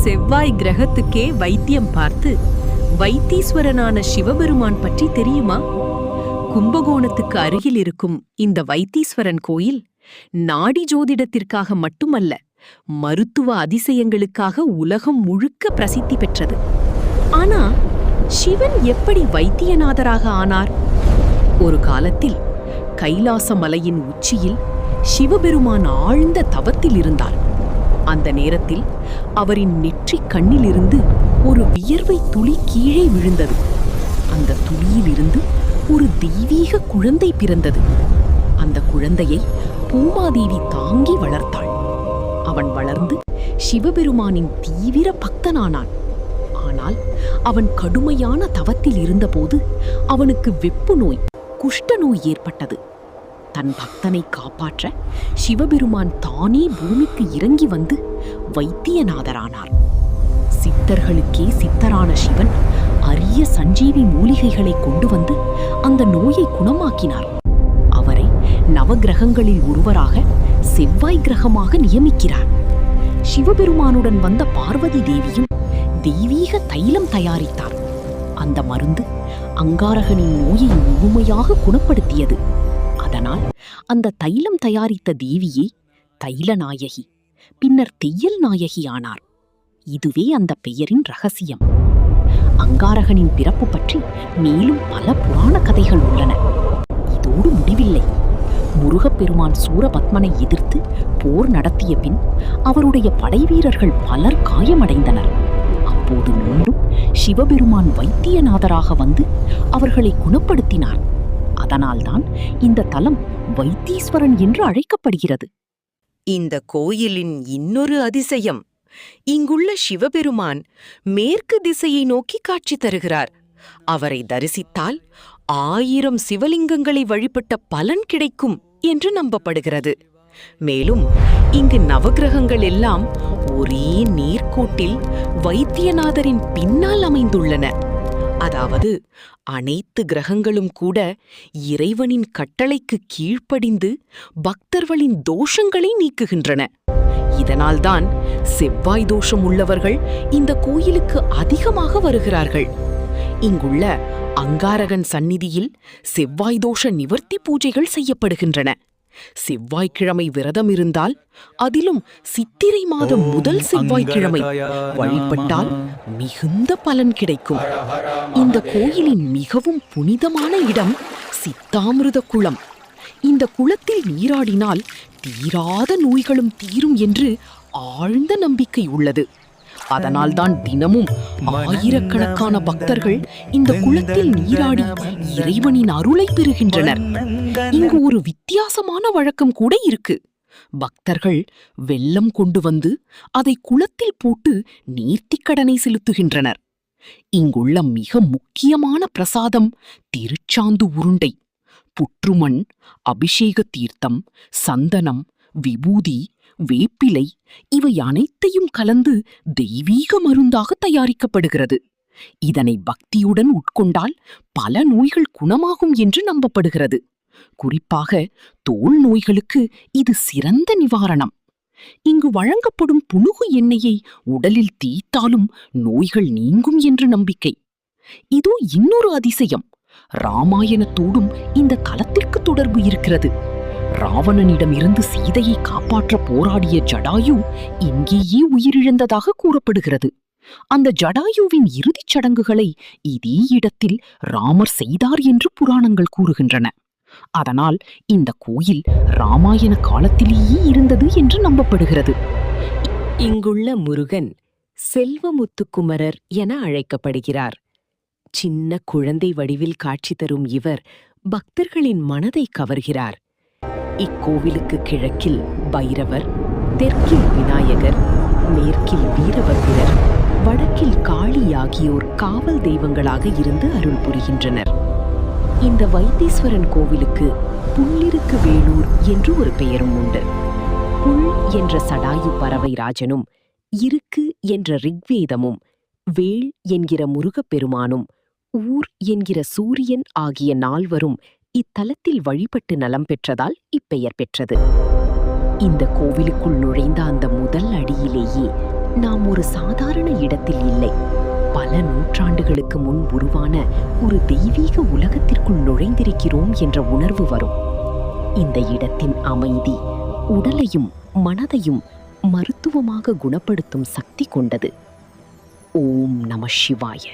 செவ்வாய் கிரகத்துக்கே வைத்தியம் பார்த்து வைத்தீஸ்வரனான சிவபெருமான் பற்றி தெரியுமா? கும்பகோணத்துக்கு அருகில் இருக்கும் இந்த வைத்தீஸ்வரன் கோயில் நாடி ஜோதிடத்திற்காக மட்டுமல்ல, மருத்துவ அதிசயங்களுக்காக உலகம் முழுக்க பிரசித்தி பெற்றது. ஆனா சிவன் எப்படி வைத்தியநாதராக ஆனார்? ஒரு காலத்தில் கைலாச மலையின் உச்சியில் சிவபெருமான் ஆழ்ந்த தவத்தில் இருந்தார். அந்த நேரத்தில் அவரின் நெற்றிக் கண்ணிலிருந்து ஒரு வியர்வை துளி கீழே விழுந்தது. அந்த துளியிலிருந்து ஒரு தெய்வீக குழந்தை பிறந்தது. அந்த குழந்தையை பூமாதேவி தாங்கி வளர்த்தாள். அவன் வளர்ந்து சிவபெருமானின் தீவிர பக்தனானான். ஆனால் அவன் கடுமையான தவத்தில் இருந்தபோது அவனுக்கு வெப்பு நோய், குஷ்ட நோய் ஏற்பட்டது. தன் பக்தனை காப்பாற்ற சிவபெருமான் தானே பூமிக்கு இறங்கி வந்து வைத்தியநாதரானார். சித்தர்களுக்கே சித்தரான சிவன் அரிய சஞ்சீவி மூலிகைகளை கொண்டு வந்து அந்த நோயை குணமாக்கினார். அவரை நவகிரகங்களில் ஒருவராக செவ்வாய் கிரகமாக நியமிக்கிறார். சிவபெருமானுடன் வந்த பார்வதி தேவியும் தெய்வீக தைலம் தயாரித்தார். அந்த மருந்து அங்காரகனின் நோயை முழுமையாக குணப்படுத்தியது. அதனால் அந்த தைலம் தயாரித்த தேவியை தைலநாயகி, பின்னர் தெய்யல் நாயகி ஆனார். இதுவே அந்த பெயரின் ரகசியம். அங்காரகனின் பிறப்பு பற்றி மேலும் பல புராண கதைகள் உள்ளன. இதோடு முடிவில்லை. முருகப்பெருமான் சூரபத்மனை எதிர்த்து போர் நடத்திய பின் அவருடைய படைவீரர்கள் பலர் காயமடைந்தனர். அப்போது மீண்டும் சிவபெருமான் வைத்தியநாதராக வந்து அவர்களை குணப்படுத்தினார். அதனால்தான் இந்த தலம் வைத்தீஸ்வரன் என்று அழைக்கப்படுகிறது. இந்த கோயிலின் இன்னொரு அதிசயம், இங்குள்ள சிவபெருமான் மேற்கு திசையை நோக்கி காட்சி தருகிறார். அவரை தரிசித்தால் 1000 சிவலிங்கங்களை வழிபட்ட பலன் கிடைக்கும் என்று நம்பப்படுகிறது. மேலும் இங்கு நவகிரகங்கள் எல்லாம் ஒரே நேர்கோட்டில் வைத்தியநாதரின் பின்னால் அமைந்துள்ளன. அதாவது அனைத்து கிரகங்களும் கூட இறைவனின் கட்டளைக்கு கீழ்ப்படிந்து பக்தர்களின் தோஷங்களை நீக்குகின்றன. இதனால்தான் செவ்வாய் தோஷம் உள்ளவர்கள் இந்த கோயிலுக்கு அதிகமாக வருகிறார்கள். இங்குள்ள அங்காரகன் சந்நிதியில் செவ்வாய் தோஷ நிவர்த்தி பூஜைகள் செய்யப்படுகின்றன. செவ்வாய்க்கிழமை விரதம் இருந்தால், அதிலும் சித்திரை மாதம் முதல் செவ்வாய்க்கிழமை வழிபட்டால் மிகுந்த பலன் கிடைக்கும். இந்த கோயிலின் மிகவும் புனிதமான இடம் சித்தாமிருத குளம். இந்த குளத்தில் நீராடினால் தீராத நோய்களும் தீரும் என்று ஆழ்ந்த நம்பிக்கை உள்ளது. அதனால்தான் தினமும் ஆயிரக்கணக்கான பக்தர்கள் இந்த குளத்தில் நீராடி இறைவனின் அருளை பெறுகின்றனர். இங்கு ஒரு வித்தியாசமான வழக்கம் கூட இருக்கு. பக்தர்கள் வெல்லம் கொண்டு வந்து அதை குளத்தில் போட்டு நேர்த்திக்கடனை செலுத்துகின்றனர். இங்குள்ள மிக முக்கியமான பிரசாதம் திருச்சாந்து உருண்டை. புற்றுமண், அபிஷேக தீர்த்தம், சந்தனம், விபூதி, வேப்பிலை இவை அனைத்தையும் கலந்து தெய்வீக மருந்தாக தயாரிக்கப்படுகிறது. இதனை பக்தியுடன் உட்கொண்டால் பல நோய்கள் குணமாகும் என்று நம்பப்படுகிறது. குறிப்பாக தோல் நோய்களுக்கு இது சிறந்த நிவாரணம். இங்கு வழங்கப்படும் புனுகு எண்ணெயை உடலில் தேய்த்தாலும் நோய்கள் நீங்கும் என்று நம்பிக்கை. இதோ இன்னொரு அதிசயம். ராமாயணத்தோடும் இந்த தலத்திற்கு தொடர்பு இருக்கிறது. ராவணனிடமிருந்து சீதையை காப்பாற்ற போராடிய ஜடாயு இங்கேயே உயிரிழந்ததாக கூறப்படுகிறது. அந்த ஜடாயுவின் இறுதிச் சடங்குகளை இதே இடத்தில் ராமர் செய்தார் என்று புராணங்கள் கூறுகின்றன. அதனால் இந்த கோயில் ராமாயண காலத்திலேயே இருந்தது என்று நம்பப்படுகிறது. இங்குள்ள முருகன் செல்வமுத்துக்குமரர் என அழைக்கப்படுகிறார். சின்ன குழந்தை வடிவில் காட்சி தரும் இவர் பக்தர்களின் மனதை கவர்கிறார். இக்கோவிலுக்கு கிழக்கில் பைரவர், தெற்கில் விநாயகர், மேற்கில் வீரபத்திரர், வடக்கில் காளி ஆகியோர் காவல் தெய்வங்களாக இருந்து அருள் புரிகின்றனர். இந்த வைத்தீஸ்வரன் கோவிலுக்கு புள்ளிருக்கு வேலூர் என்று ஒரு பெயரும் உண்டு. புல் என்ற சடாயு பறவை ராஜனும், இருக்கு என்ற ரிக்வேதமும், வேள் என்கிற முருகப்பெருமானும், ஊர் என்கிற சூரியன் ஆகிய நால்வரும் இத்தலத்தில் வழிபட்டு நலம் பெற்றதால் இப்பெயர் பெற்றது. இந்த கோவிலுக்குள் நுழைந்த அந்த முதல் அடியிலேயே நாம் ஒரு சாதாரண இடத்தில் இல்லை, பல நூற்றாண்டுகளுக்கு முன் உருவான ஒரு தெய்வீக உலகத்திற்குள் நுழைந்திருக்கிறோம் என்ற உணர்வு வரும். இந்த இடத்தின் அமைதி உடலையும் மனதையும் மருத்துவமாக குணப்படுத்தும் சக்தி கொண்டது. ஓம் நம சிவாய.